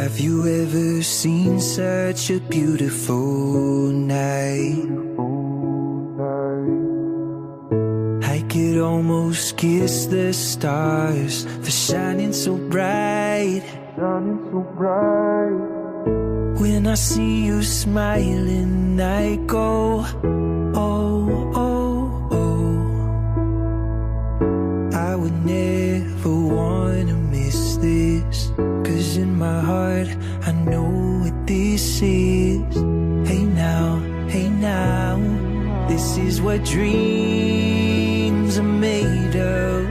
Have you ever seen such a beautiful night? I could almost kiss the stars for shining so bright. When I see you smiling, I go, oh, oh, oh. I would never wanna miss this, 'cause in my heart I know what this is. Hey now, this is what dreams are made of.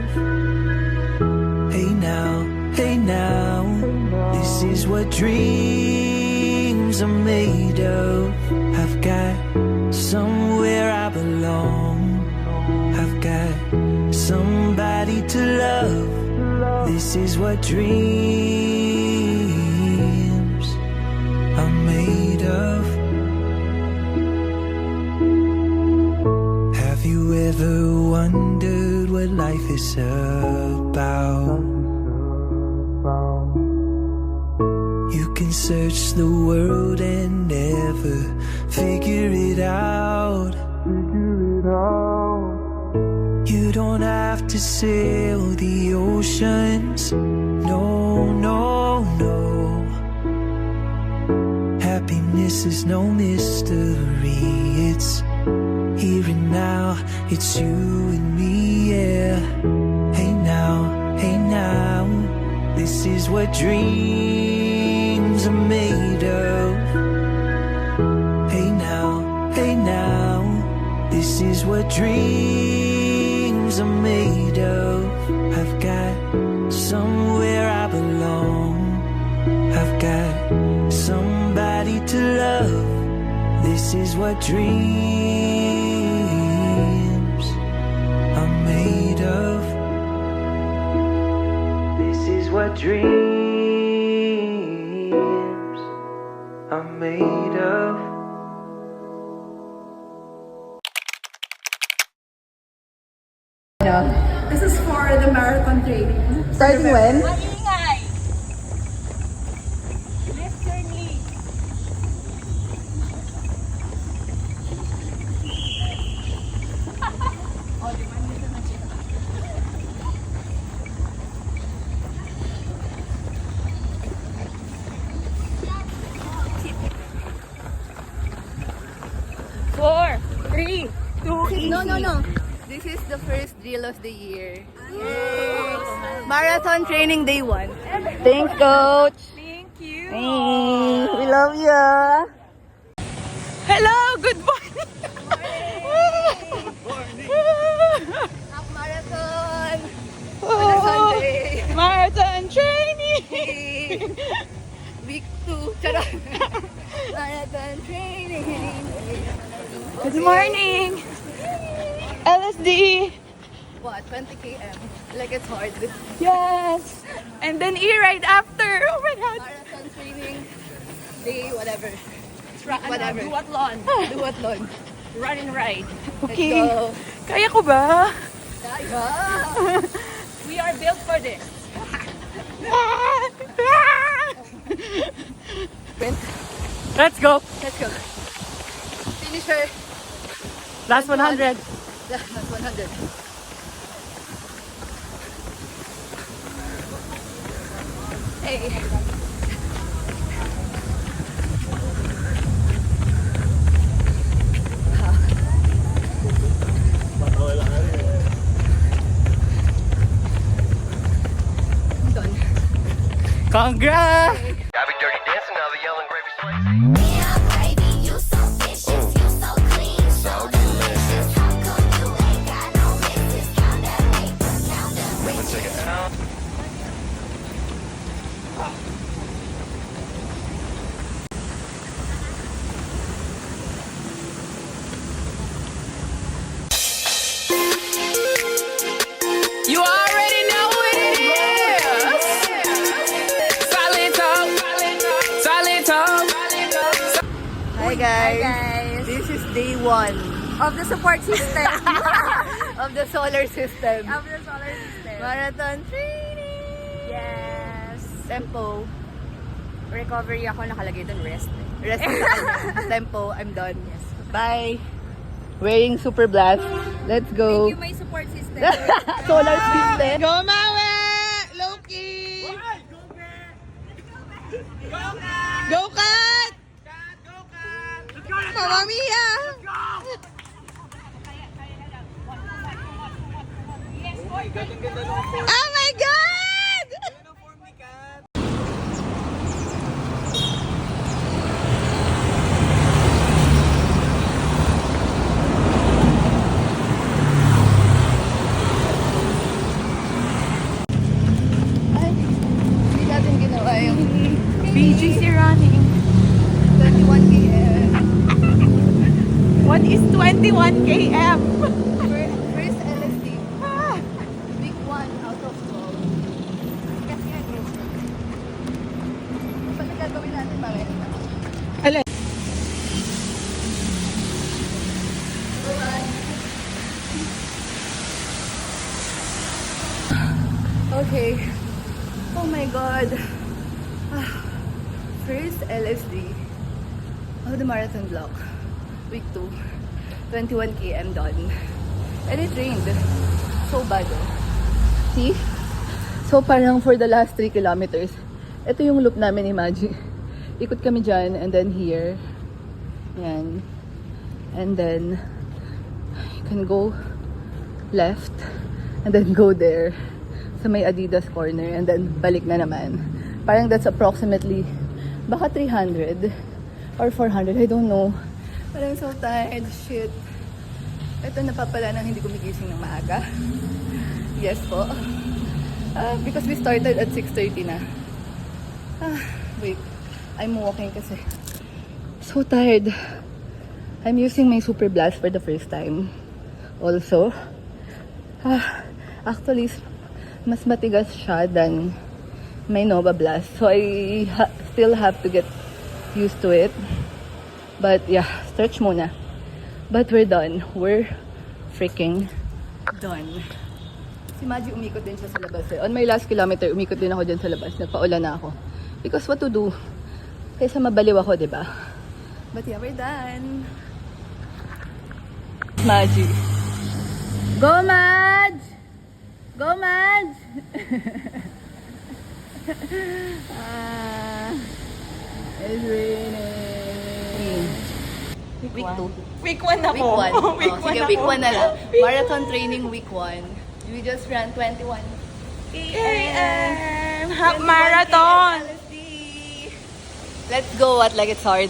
Hey now, this is what dreams are made of. I've got somewhere I belong. I've got somebody to love. This is what dreams are made of. Have you ever wondered what life is about? You can search the world and never figure it out. You don't have to sail the oceans, no, no, no. Happiness is no mystery, it's here and now, it's you and me, yeah. Hey now, this is what dreams are made of. Hey now, this is what dreams are made of. I've got somewhere I belong. I've got somebody to love. This is what dreams are made of. This is what dreams are made of. This is for the marathon training. Starting when? Maingay! Left turn lead. Four, three, two, No. This is the first drill of the year. Yes. Marathon training day 1. Thanks, coach. Thank you. Hey, we love you. Hello, good morning. Half marathon. Oh, Sunday. marathon training. Week 2. Charot. Marathon training. Good morning. LSD. What? 20 km. Like it's hard. Yes. And then E-ride after. Oh my God. Marathon training day whatever. Whatever. Duathlon. Duathlon. Run and ride. Let's Okay. go. Kaya ko ba? Kaya. We are built for this. Let's go. Let's go. Finisher. Last 100. That's 100. Hey. Done. Congrats! I be dirty dancing, now the yelling gravy slice. Yeah, baby, you so vicious, you so clean, so delicious. How come you ain't got no misses? Count that paper, count the riches. Check it out. You already know what it is. Silent talk. Hi guys. This is day 1 of the support system. of the solar system. Of the solar system. Marathon training. Yes. Tempo. recovery ako, nakalagay doon, rest. Rest sa kanya. Tempo, I'm done. Bye! Wearing Super Blast. Let's go. Thank you, my support system. Solar system. Go, Mawe! Loki! Go, Kat! Mamma Mia! Oh my God! Hindi natin ginawa yung BGC running. 21 km. What is 21 km? First LSD. Week 1 out of 12. Kasi nga group. Paano gagawin natin mamaya? Alin? Okay. Oh my God. First LSD of the marathon block. Week 2. 21 km done. And it rained. So bad. Oh. See? So parang for the last 3 kilometers, ito yung loop namin, imagine. Ikot kami dyan and then here. Yan. And then you can go left and then go there sa may Adidas corner and then balik na naman. Parang that's approximately baka 300 or 400, I don't know. But I'm so tired, shit. Ito na pa pala nang hindi gumigising ng maaga. Yes po. Because we started at 6:30 na. Wait, I'm walking kasi. So tired. I'm using my Super Blast for the first time. Also, actually, mas matigas siya than my Nova Blast. So I still have to get used to it. But yeah, stretch muna. But we're done. We're freaking done. Si Maji umikot din siya sa labas. On my last kilometer, umikot din ako dyan sa labas. Nagpaula na ako. Because what to do? Kaysa mabaliw ako, di ba? But yeah, we're done. Maji. Go, Maj! Go, Maj! It's raining. Week 2. Week 1 na Week po. 1. Week 1 Sige, na week po. 1 na lang. Marathon training week 1. We just ran 21 AM. Half marathon. LSD. Let's go at like it's hard.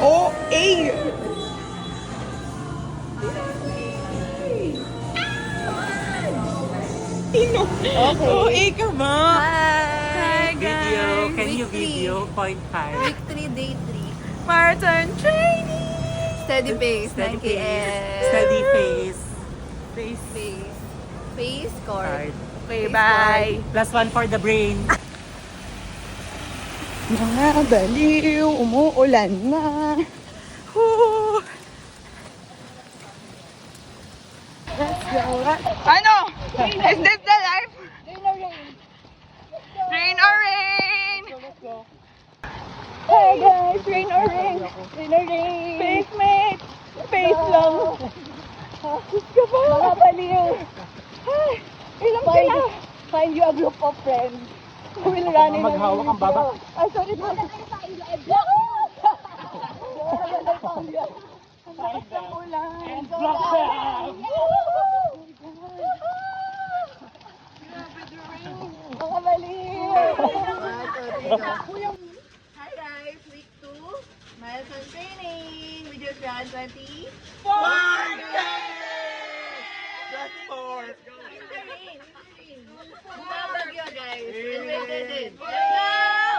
Oh, eh. Ino. Okay. Oh, eh ka ba? Hi! Hi, guys. Can you Week video? 0.5. Week 3, day 3. Marathon training. Steady pace, 9 Steady km. pace. Steady pace. Pace. Pace, score. Hard. Okay, bye. +1 for the brain. Mga baliw, umuulan na. Woo! Let's go. Ano? Is this the life? Rain or rain. Hey guys, rain or rain. Rain or rain. Face mate. Face lang. Gusto ba? Mga baliw. Ay, ilang sila? Find you a group of friends. Who will run in Maghawak ang baba. Ay, sorry. Hi guys, week 2, marathon training. We just ran 20. That's 4. In the rain. Bumabagyo guys. And we did it. Let's go!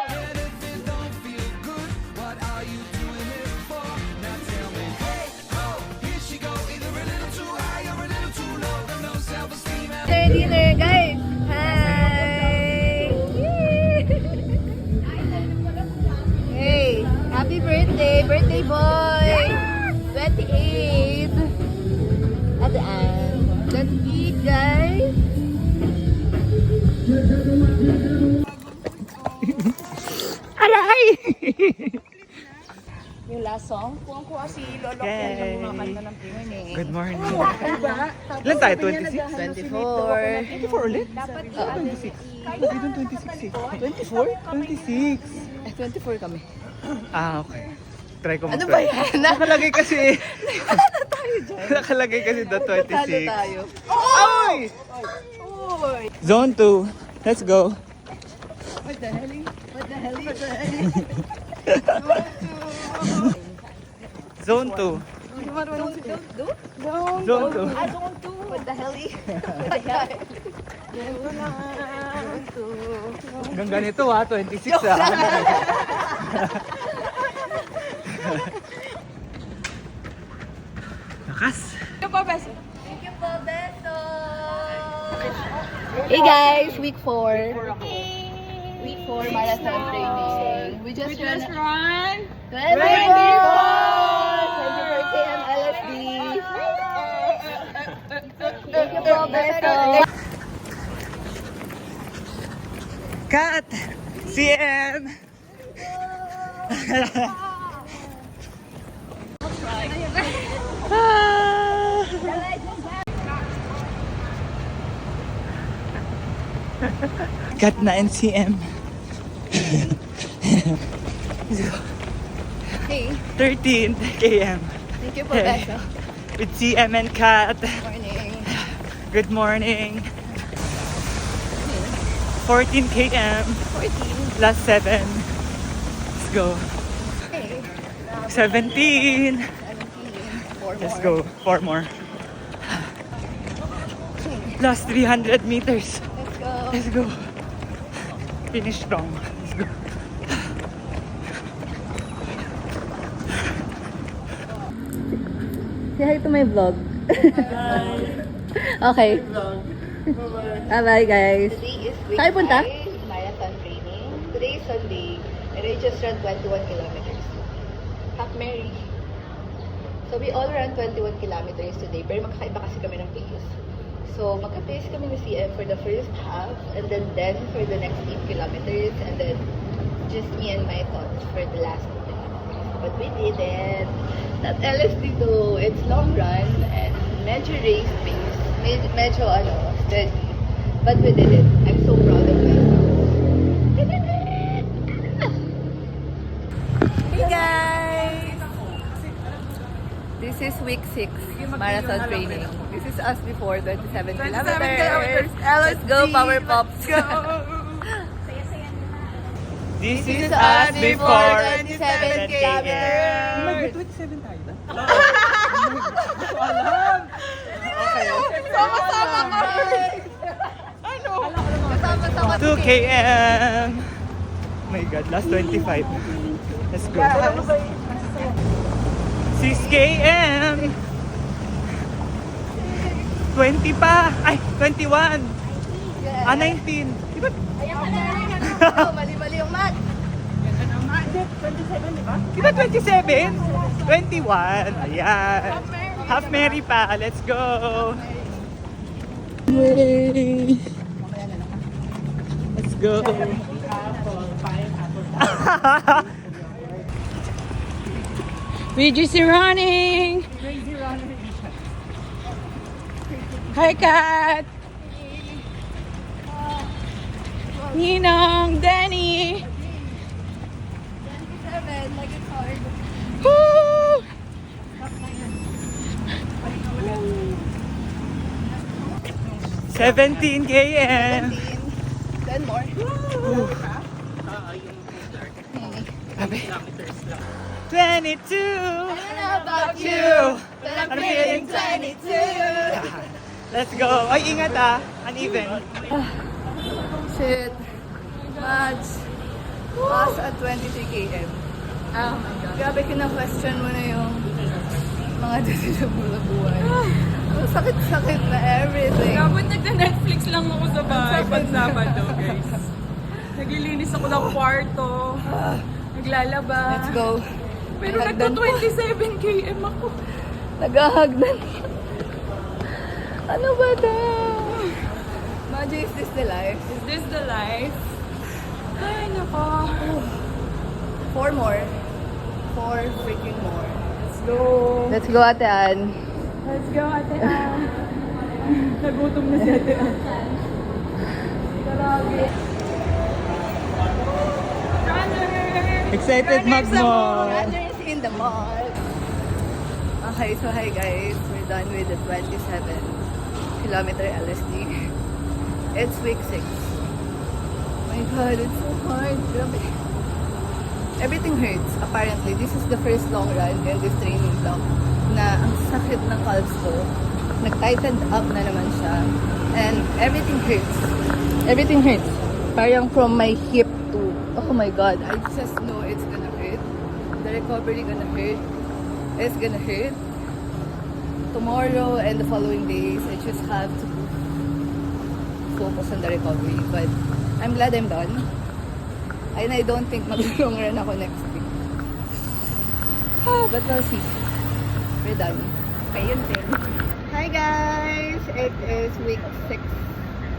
And if it don't feel good, what are you doing it for? Now tell me, hey, dinner, guys. Hi. Hey, happy birthday, birthday boy. 28. At the end. Let's eat, guys. Aray! Yung last song, kuha si Lolo Kel na mga kanta ng Pinoy. Good morning. Ilan tayo? 26? 24. 24 ulit? Dapat 26. Hindi doon 26 eh. 24? 26. 24 kami. Ah, okay. Try ko Ano ba yan? Nakalagay kasi. Nakalagay kasi the 26. Talo tayo. Ay! Zone 2. Let's go. What the hell? What the hell? What the hell? Zone 2. Zone 2. What the hell? What the hell? Hanggang ganito ha, 26 ha. Lakas. Thank you po, Beto! Hey guys, week 4. Week 4 marathon training. We just run 24! Happy birthday, MLSD! Thank you po, Beto! Cut! CM! Cut na NCM. Hey, 13 km. thank you po, Beto. With CM and Cut. Morning. Good morning. 14 km. 14. Last 7. Let's go. Hey, 17. 17. 4 Let's more. go. 4 more. Last 300 meters. Let's go. Let's go. Finish strong. Let's go. Say hi to my vlog. Okay. Bye-bye, guys. Today is week Saan punta? 5, marathon training. Today is Sunday, and I just ran 21 kilometers. Half Mary. So we all ran 21 kilometers today, pero magkakaiba kasi kami ng pace. So magka-pace kami ni CM for the first half, and then for the next 8 kilometers, and then just me and my thoughts for the last 2 kilometers. But we did it. Not LSD though. It's long run and medyo race pace. Medyo steady. But we did it. I'm so proud of myself. We did it! Hey guys! This is week 6 marathon training. This is us before 27 kilometers. Let's go, Power Pops! This is us before 27 kilometers. 27 tayo ba? Sama-sama kami! Ano? Kasama-sama 2 km. Oh my God, last 25. Let's go. 6 km. 20 pa. Ay, 21. 19. Diba? Oh, mali-mali yung math. Diba 27? 21. Ayan. Half Mary pa. Let's go. Yay. Let's go. We just running. Hi, Kat. Ninong, Danny. 27, like it's hard. Woo! $17 km. 10 more. Grabe. 22. How about you? But I'm I'm feeling feeling 22. Let's go. Ay, ingat ah. Uneven. Shit. Mads. Us at 23 km. Oh my God. Grabe, kina-question mo na yung mga decision mo na buhay. Sakit-sakit na everything. Dapat nagna-Netflix lang ako sa bahay pag Sabado, guys. Naglilinis ako ng kwarto. Naglalaba. Let's go. Pero Hagdan pa. nagto-27 km ako. Naghahagdan. Ano ba ito? Maji, is this the life? Is this the life? Ay, nako. 4 more. 4 freaking more. Let's go. Let's go, Ate Ann. Let's go, Ate Ann. Nagutom na si Ate Ann. Grabe. Excited mag-mall. Runners in the mall. Okay, so hi guys. We're done with the 27-kilometer LSD. It's week 6. My God, it's so hard. Grabe. Everything hurts, apparently. This is the first long run in this training block na ang sakit ng calves ko. Nag-tightened up na naman siya. And everything hurts. Everything hurts. Parang from my hip to, oh my God, I just know it's gonna hurt. The recovery gonna hurt. It's gonna hurt. Tomorrow and the following days, I just have to focus on the recovery. But I'm glad I'm done. And I don't think mag-long run ako next week. But we'll see. We're done. Ayun din. Hi guys! It is week 6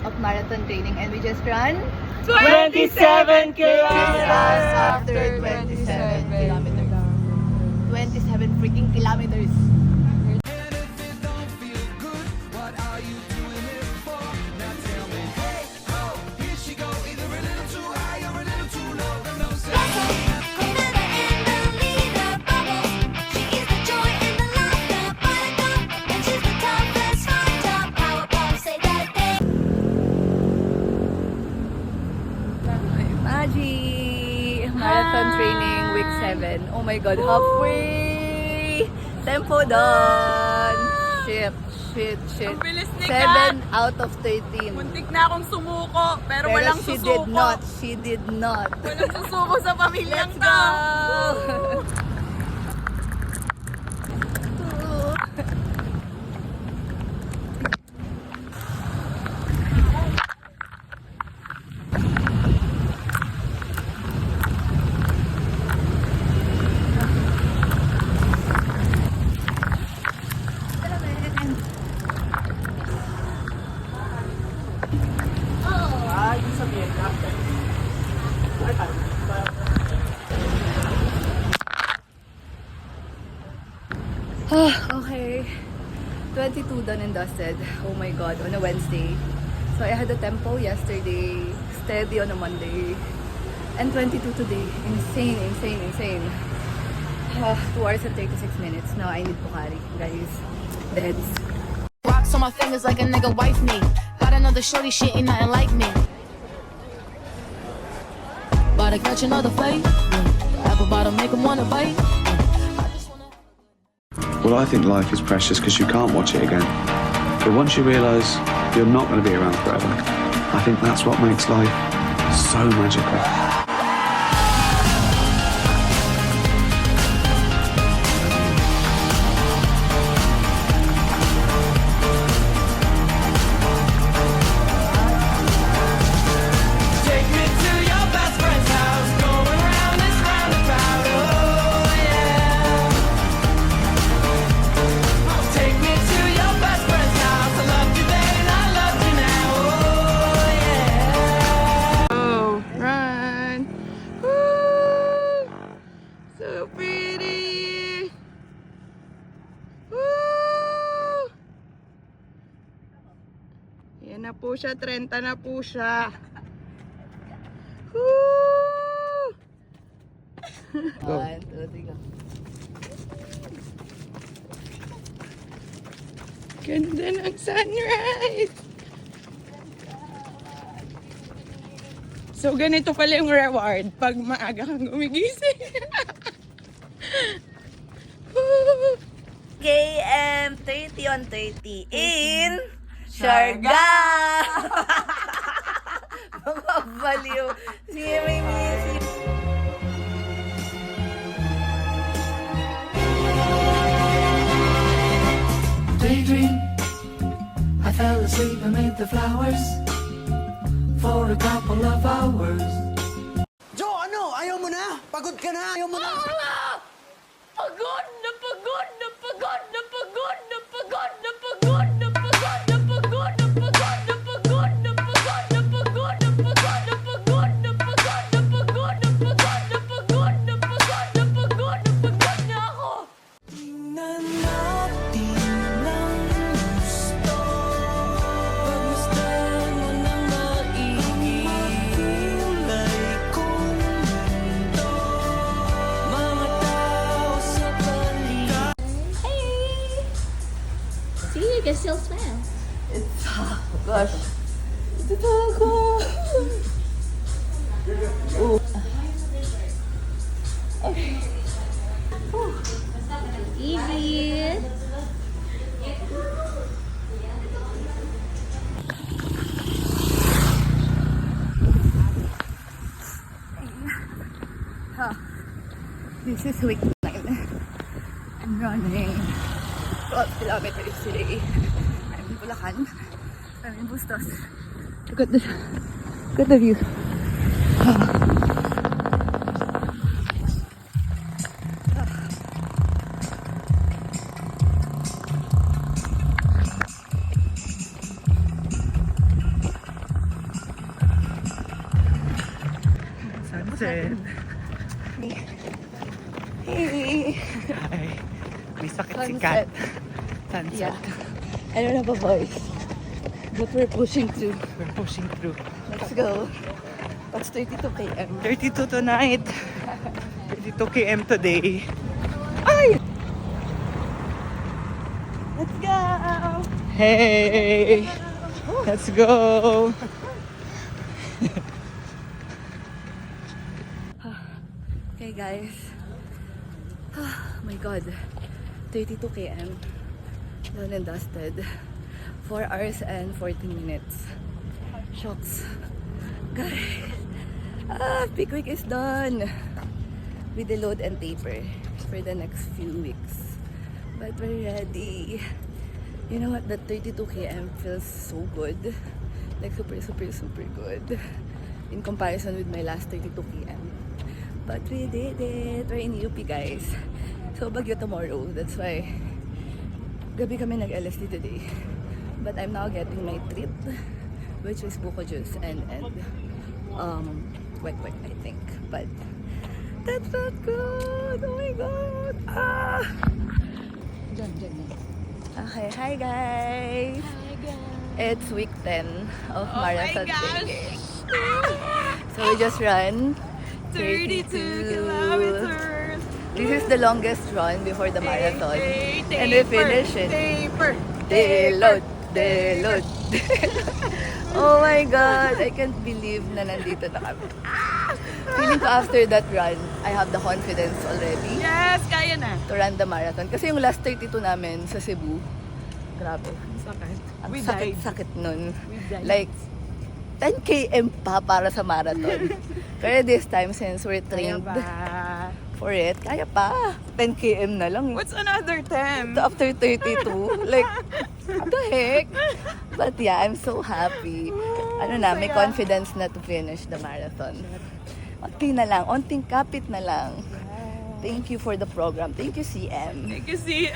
of marathon training and we just ran 27 kilometers! after 27 kilometers. 27 freaking kilometers. Maji! Marathon training week 7. Oh my God, halfway! Tempo done! Shit. Ang bilis ni 7 out of 13. Muntik na akong sumuko, pero walang she susuko. did not. Walang susuko sa pamilyang Let's to. go! Okay. 22 done and dusted. Oh my God, on a Wednesday. So I had a tempo yesterday, steady on a Monday, and 22 today. Insane. 2 hours and 36 minutes. Now I need Pocari, guys. Deads. Rocks on my fingers like a nigga wife me. Got another shorty, shit ain't nothing like me. About to catch another fight. Apple bottom make him wanna bite. Well, I think life is precious because you can't watch it again. But once you realise you're not going to be around forever, I think that's what makes life so magical. Yan na po siya, 30 na po siya. Woo! 1, 2, 3, go. Ganda ng sunrise! So, ganito pala yung reward pag maaga kang gumigising. Woo! KM 30 on 30 in Siargao! Mga baliw. Sige, may music. Daydream sleep amid the flowers for a couple of hours. Jo, ano? Ayaw mo na? Pagod ka na? Ayaw mo na? Pagod na pagod na pagod na pagod na pagod na pagod na pagod na pagod na pagod na pagod na pagod na pagod na pagod na pagod na pagod na pagod na pagod na pagod na pagod na pagod na ako. Tingnan natin ng gusto. Pagmasdan mo ng maigi. Kulay kong mundo. Mga tao sa paligid. Hey! See, you can still smell. Gosh. Ito ako. Evie. This is week 9. I'm running 12 kilometers today. I'm in Bulacan. I'm in Bustos. Look at the view. Sunset. Hey! Ay, may sakit si Sunset. Kat. Sunset. Yeah. I don't have a voice. But we're pushing through. We're pushing through. Let's go. That's 32 km. 32 tonight. 32 km today. Ay! Let's go! Hey! Let's go! Okay guys. Oh my god. 32 km. Done and dusted. 4 hours and 14 minutes. Shocks. Guys. Peak week is done. With the load and taper for the next few weeks. But we're ready. You know what? The 32 km feels so good. Like super good. In comparison with my last 32 km. But we did it. We're in UP, guys. So, Baguio tomorrow. That's why gabi kami nag-LSD today. But I'm now getting my treat, which is buko juice and wet, I think. But that's not good. Oh my god. Diyan. Okay, hi guys. It's week 10 of marathon training. So we just ran 32 kilometers. This is the longest run before the marathon. And we finish it. Taper. Deload. Oh my god, I can't believe na nandito na kami. Feeling ko after that run, I have the confidence already Yes, kaya na. to run the marathon. Kasi yung last 32 namin sa Cebu, grabe. Sakit. Ang We died. sakit nun. We died. Like, 10 km pa para sa marathon. Pero this time, since we're Kaya trained ba? for it, kaya pa. 10 km na lang. What's another 10? So after 32, like, what the heck? But yeah, I'm so happy. Ano na, may confidence na to finish the marathon. Onti na lang, onting kapit na lang. Thank you for the program. Thank you, CM. Thank you, see.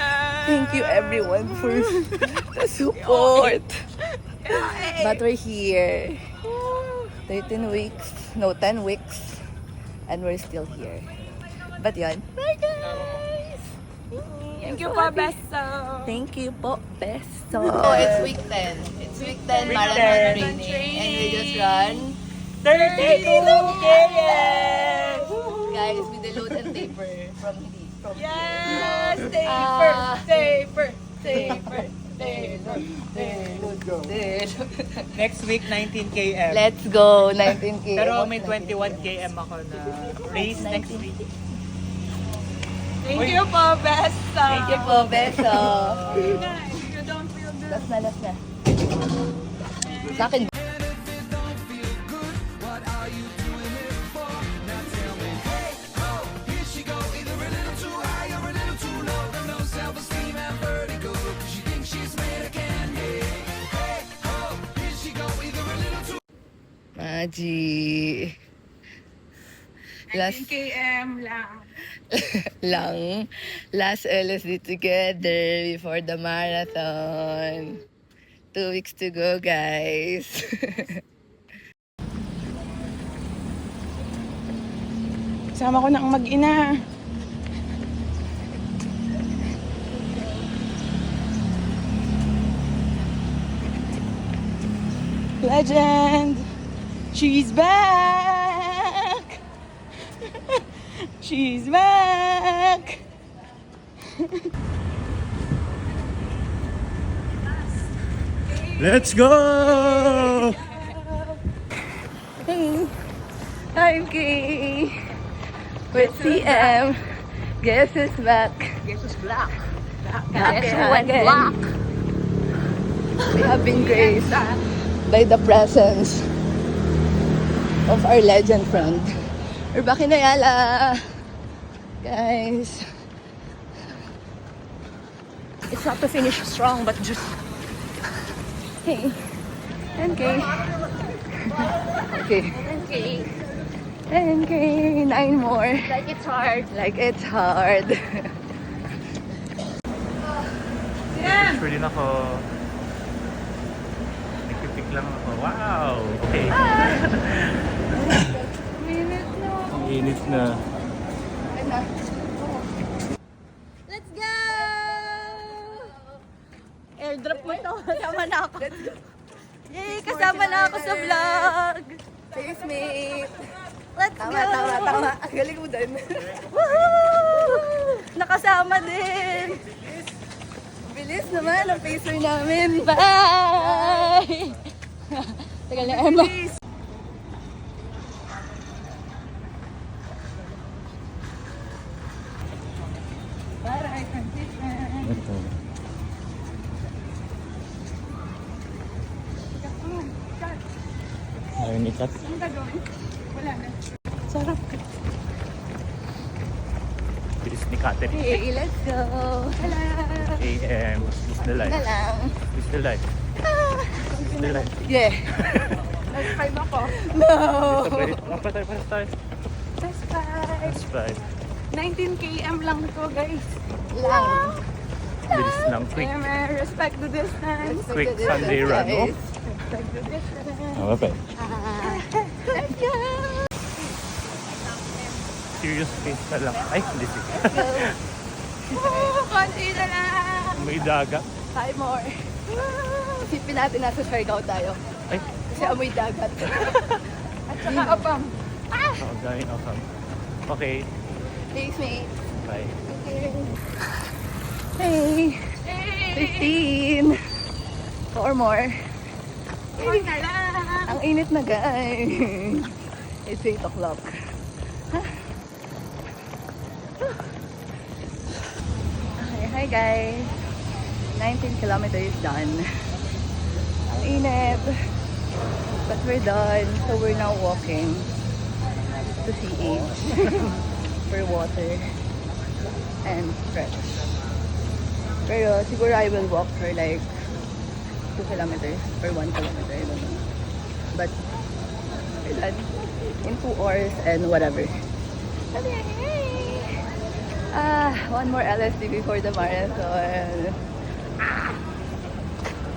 Thank you, everyone, for the support. But we're here. 13 weeks, no, 10 weeks, and we're still here. But yun. Bye, guys! Thank you po, Besto. Thank you po, Beso. Oh, it's week 10. It's week 10 marathon training. And we just run 32 km! guys with the load and taper from Yes, taper. Next week, 19 km. Let's go, 19 km. Pero may 21 km ako na race next week. Thank you po, Besto. Thank you po, Beso. You don't feel good. Last na. Sa akin, Maji. 19 km lang. lang. Last LSD together before the marathon. 2 weeks to go, guys. Kasama ko na ang mag-ina. Legend! She's back! She's back! Let's go! Hey, I'm Kay. With CM. Guess who's back? Guess who's black? Guess who went black? We have been graced by the presence of our legend friend. Urbaki Nayala. Guys. It's not to finish strong, but just... Hey. NK. Okay. NK. 9 more. Like it's hard. Like it's hard. Sure din ako. Nagpipik lang ako. Wow! Okay. Ang init na. Let's go! Airdrop mo to. Kasama na ako. Yay! Kasama na ako sa vlog. Face mate. Let's Tama, go! tama, tama. Ang galing mo din. Woohoo! Nakasama din. Bilis naman ang pacer namin. Bye! Tagal na Emma. Ito. Ayun, ikat. Sarap. Bilis ni Catherine. Hey, let's go. AM. Is the life. Na lang. Is the life. Is the life. Yeah. Nag-5 ako. No! Patay. That's 5. That's 5. 19 km lang to, guys. Lang. Bilis lang. Quick. Respect the distance. Quick Sunday run. Oh. Respect the distance. Okay. Let's go! Serious pace na lang. Ay, hindi sige. Konti na lang. May dagat. 5 more. Isipin natin nasa Siargao tayo. Ay, Kasi amoy dagat. At saka apam. galing ako. Okay. Thanks, mate. Bye. Hey! 15! 4 more. Konti na lang. Ang init na, guys. It's 8 o'clock. Okay, hi guys. 19 kilometers done. Ang init. But we're done. So we're now walking to CH for water and fresh. Pero siguro I will walk for like 2 kilometers or 1 kilometer. I don't know. But we're done in 2 hours and whatever. Okay. One more LSD before the marathon.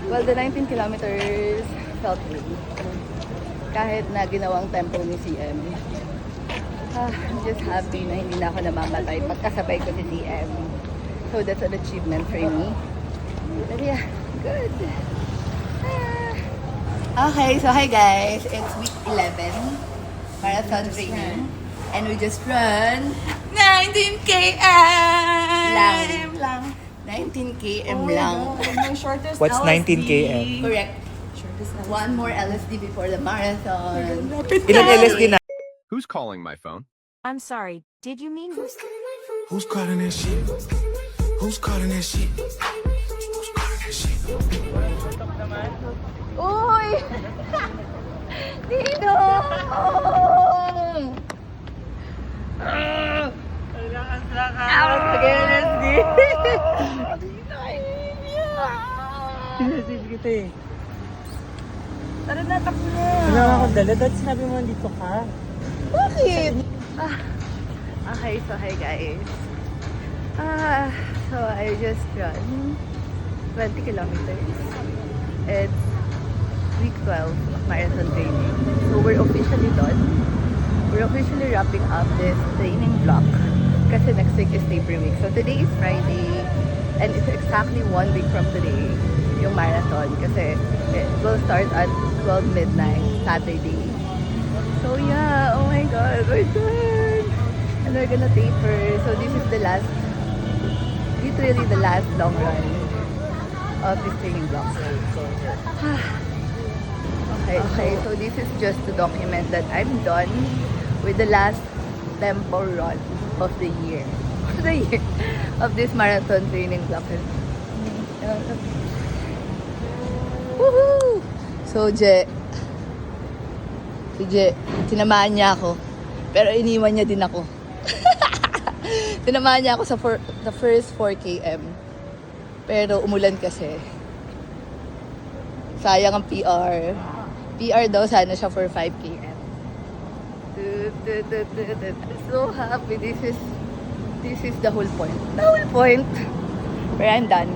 Well, the 19 kilometers felt good. Kahit na ginawang tempo ni CM. I'm just happy na hindi na ako namamatay pagkasabay ko si CM. So that's an achievement for me. But yeah, good. Okay, so hi guys. It's week 11. Marathon training. And we just run 19 km. lang. 19 km lang. My shortest What's LSD. 19 km? Correct. One more LSD before the marathon. Ilan LSD na? Who's calling my phone? I'm sorry. Did you mean Who's calling that shit? Who's calling that shit? Who's calling that shit? Uy! Dino! LSD! Sige, Tara na, takbo na. Wala nga akong dala. Dahil sinabi mo dito ka. Bakit? Okay, so hi guys. So I just run 20 kilometers. It's week 12 of marathon training. So we're officially done. We're officially wrapping up this training block. Kasi next week is Labor Week. So today is Friday. And it's exactly 1 week from today, yung marathon. Kasi it will start at 12 midnight, Saturday. So yeah, oh my god, we're done! And we're gonna taper. So this is the last, literally the last long run of this training block. Okay, so this is just to document that I'm done with the last tempo run of the year. Of this marathon training block. Woohoo! So, si Je, tinamaan niya ako. Pero iniwan niya din ako. Tinamaan niya ako sa the first 4 km. Pero umulan kasi. Sayang ang PR. PR daw sana siya for 5 km. I'm so happy. This is the whole point. The whole point. Where I'm done.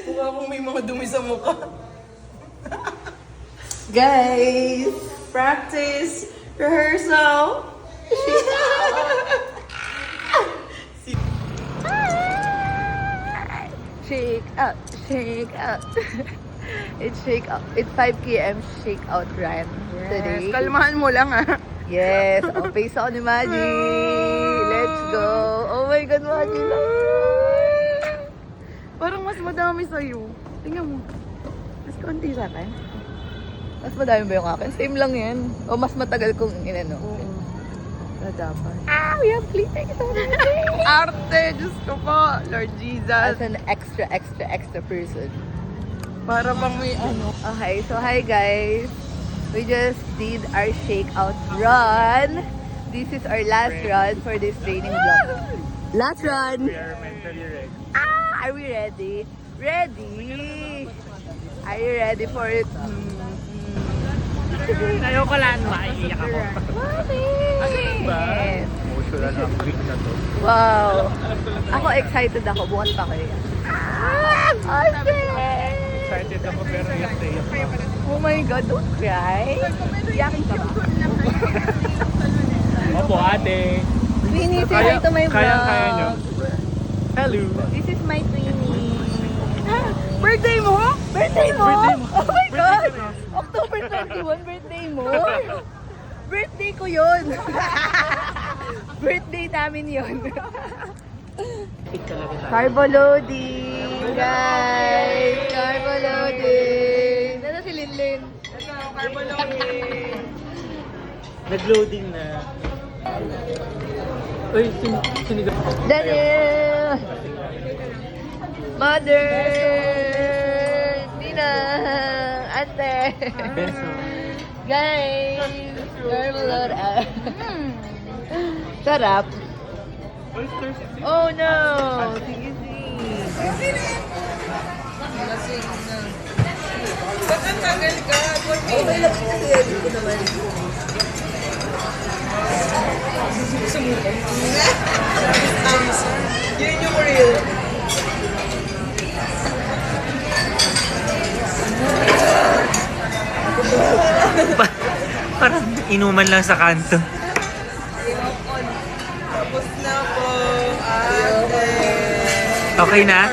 Mukha akong may mga dumi sa mukha. Guys! Practice, rehearsal. Shake out, shake out. It's shake out. It's 5 km shake out run today. Kalmahan mo lang ah. Yes, oh, face ako ni Maji. Let's go. Oh my God, Maji. Parang mas madami sa'yo. Tingnan mo. Mas konti sa akin. Mas madami ba yung akin? Same lang yan. O mas matagal kong inano. Na dapat. We have fleeting so Arte! Diyos ko po! Lord Jesus! As an extra person. Para bang may ano. Okay, so hi guys. We just did our shakeout run. This is our last run for this training vlog. Last run! We are mentally ready. Are we ready? Ready! Are you ready for it? Ayoko lang. Maiiyak ako. Ba? Emotional ang week na to. Wow! Ako excited ako. Bukas pa kayo. Excited ako pero iyak na iyak ako. Oh my God, don't cry. Iyakin ka ba? Opo, ate. Queenie, say hi to my vlog. Kaya nyo. Hello. This is my Queenie. Birthday mo? Birthday mo? Birthday mo. Oh my God! Birthday ko October 21, birthday mo? Birthday ko yun! Birthday namin yun. Carbo loading! Guys! Carbo loading! Nasa si Linlin? Carbo loading! Nag-loading na. Uy, sinigaw. Daniel! Mother! Nina! Ate! Beso. Guys! Carbo loading! Sarap! Oh no! Sige. Ba't ang tagal ka? Okay lang kasi edit ko naman. Yun yung real. Parang inuman lang sa kanto. Tapos na po, ate. Okay na?